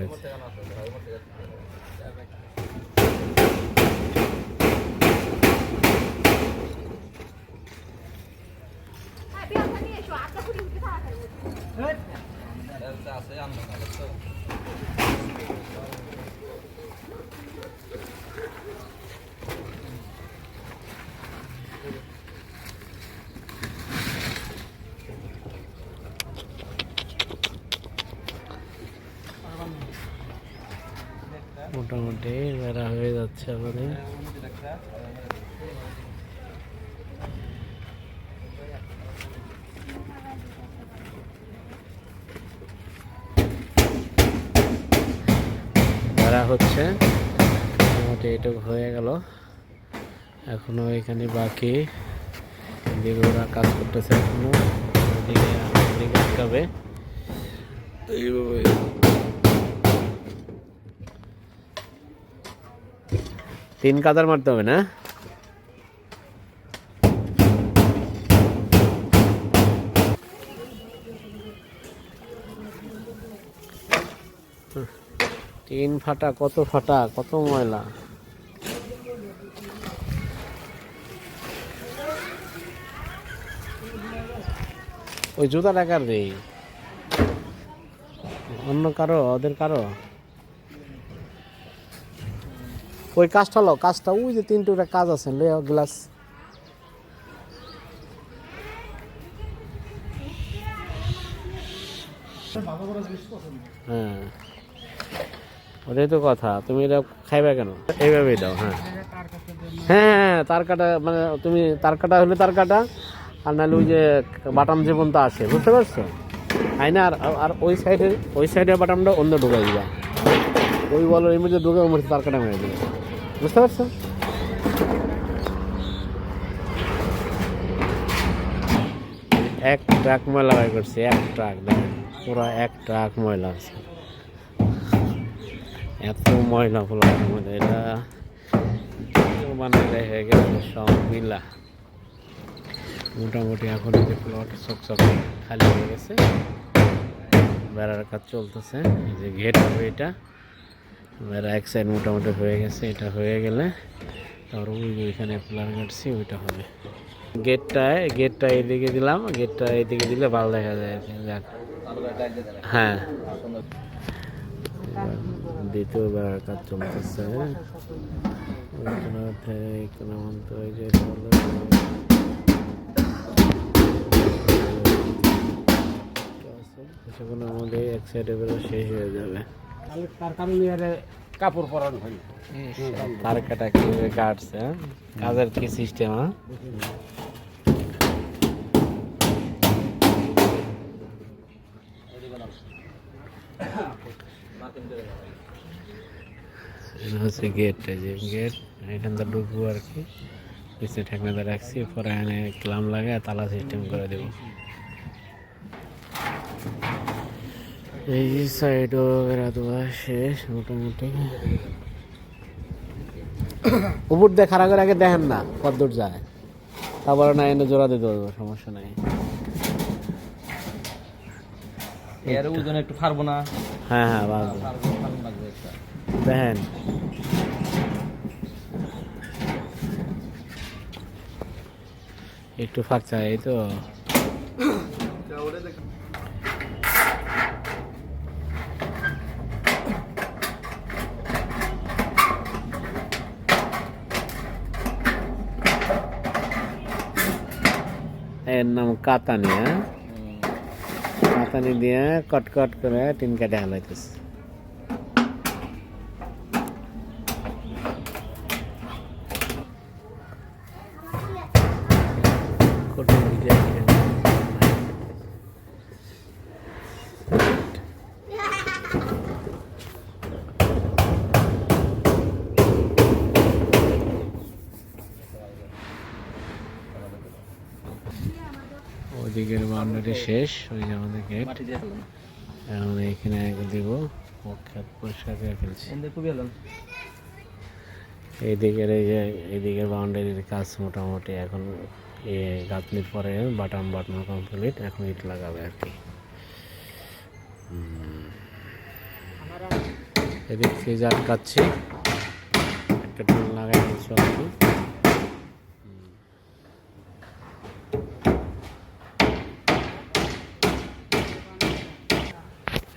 হয়েছে। মোটামুটি বেড়া হয়ে যাচ্ছে আমাদের। বেড়া হচ্ছে মোটামুটি এটুকু হয়ে গেল, এখনো এখানে বাকি। এদিকে ওরা কাজ করতেছে এখনো, ওদিকে আটকাবে। এইভাবে 3 কাদার মারতে হবে না? টিন ফাটা, কত ময়লা। ওই জুতা টাকার রে, অন্য কারো, ওদের কারো। ওই কাজটা লো, কাজটা ওই যে 3 টুকরা কাজ আছে, লে গ্লাস। হ্যাঁ, ওটাই তো কথা। তুমি এটা খাইবে কেন? এইভাবেই দাও। হ্যাঁ হ্যাঁ, তার কাটা মানে তুমি তার কাটা হলে তার কাটা, আর নাহলে ওই যে বাটাম যে পর্যন্ত আসে, বুঝতে পারছো? আইনা আর ওই সাইডের বাটামটা অন্য ঢুকাই দিবা। ওই বলো এর মধ্যে ঢুকে ওর মধ্যে তার কাটা মেরে দিবে, বুঝতে পারছো? এক ট্রাক ময়লা বাই করছে, এক ট্রাক, দেখেন পুরো এক ট্রাক ময়লা আছে। এত ময়লা ফেলার মধ্যে এটা বানাইলে হয়ে গেছে সব মিলা। মোটামুটি এখন এই যে প্লট চকচক খালি হয়ে গেছে, বেড়ার কাজ চলতেছে। এই যে গেট হবে এটা, বেড়া এক সাইড মোটামুটি হয়ে গেছে। এটা হয়ে গেলে তারপর ওইখানে প্লান কাটছি, ওইটা হবে। গেটটা এদিকে দিলাম, গেটটা এদিকে দিলে ভালো দেখা যায়। হ্যাঁ, দ্বিতীয় বেড়ার কাজ চলতেছে। কিছুক্ষণের মধ্যে এক সাইডে বেরো শেষ হয়ে যাবে। তার কারণে কাপড় পরানো হয়, তার কাটা কিভাবে কাটছে, কাজের কি সিস্টেম? এটা হচ্ছে গেট, যে গেট এখান থেকে ঢুকবো আর কি। পিছনে ঠেকনাতে রাখছি, পরে এখানে ক্লাম লাগে তালা সিস্টেম করে দেবো। এই সাইডও বেড়া দেওয়া শেষ মোটামুটি। উপর দিয়ে খাড়া করে আগে দেখেন না কত দূর যায়, তারপরে না এনে জোড়া দিতে হবে, সমস্যা নাই। এর ওজন একটু পারবো না। হ্যাঁ হ্যাঁ, দেখেন একটু ফাঁক চাই, এই তো। এর নাম কাতানি। হ্যাঁ, কাতানি দিয়ে কট করে টিন কেটে হালাইতেছে। ওদিকের বাউন্ডারি শেষ, ওই যে আমাদের গেট। এখন এখানে দিব, পরিষ্কার করে ফেলছি। এইদিকের এই যে এইদিকের বাউন্ডারির কাজ মোটামুটি এখন গাঁথনির পরে বাটাম কমপ্লিট, এখন ইট লাগাবে আর কি। এদিক ফ্রিজ আটকাচ্ছি, একটা টুল লাগাই দিচ্ছি অল্প।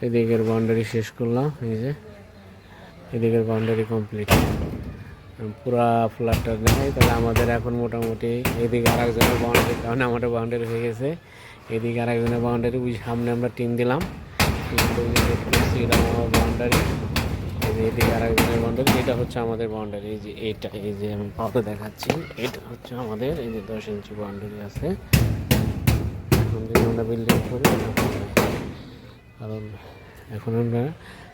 এদিকের বাউন্ডারি শেষ করলাম, এই যে এদিকের বাউন্ডারি কমপ্লিট। পুরা ফ্ল্যাটটা নেয় তাহলে আমাদের এখন মোটামুটি এদিকে আর একজনের বাউন্ডারি, কারণ আমাদের বাউন্ডারি হয়ে গেছে। এদিকে আর একজনের বাউন্ডারি, ওই সামনে আমরা টিন দিলাম, এটা আমার বাউন্ডারি। এই যে এদিকে আর একজনের বাউন্ডারি, এটা হচ্ছে আমাদের বাউন্ডারি। এই যে এইটা, এই যে আমি ফটো দেখাচ্ছি, এটা হচ্ছে আমাদের। এই যে 10 ইঞ্চি বাউন্ডারি আছে। এখন যদি আমরা বিল্ডিং করি, কারণ এখন আমরা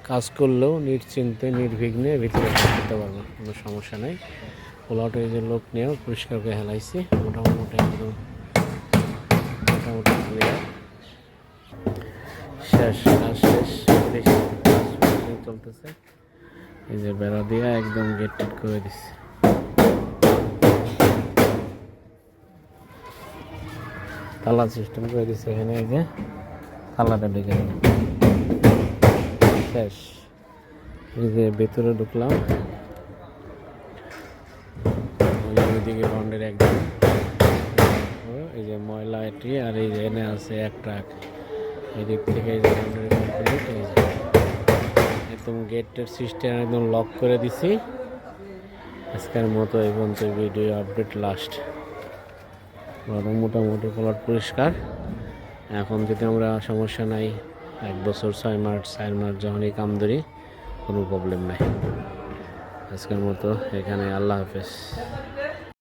কাজ করলেও নিশ্চিন্তে নির্বিঘ্নে ভিতরে করতে পারবো, কোনো সমস্যা নেই। প্লটে যে লোক নিয়েও পরিষ্কার করে হেলাইছি, মোটামুটি একদম মোটামুটি ক্লিয়ার। শেষ, কাজ শেষ, দেখি কাজ চলতেছে। এই যে বেড়া দিয়ে একদম গেট টেট করে দিচ্ছি। তালা সিস্টেম করে দিচ্ছে এখানে, এই যে তালাটা ঢেকে দিলাম, শেষ। এই যে ভেতরে ঢুকলাম, ওইদিকে বাউন্ডারি একদম। এই যে ময়লা এটি, আর এই যে এনে আছে এক ট্রাক। এদিক থেকে এই যে বাউন্ডারি কমপ্লিট। এই যে একদম গেটের সিস্টেম একদম লক করে দিছি। আজকের মতো এই পর্যন্ত ভিডিও আপডেট লাস্ট। মোটামুটি প্লট পরিষ্কার। এখন যদি আমরা সমস্যা নাই, 1 বছর 6 মাস 4 মাস যখনই কাম ধরি, কোনো প্রবলেম নাই। আজকের মতো এখানে, আল্লাহ হাফেজ।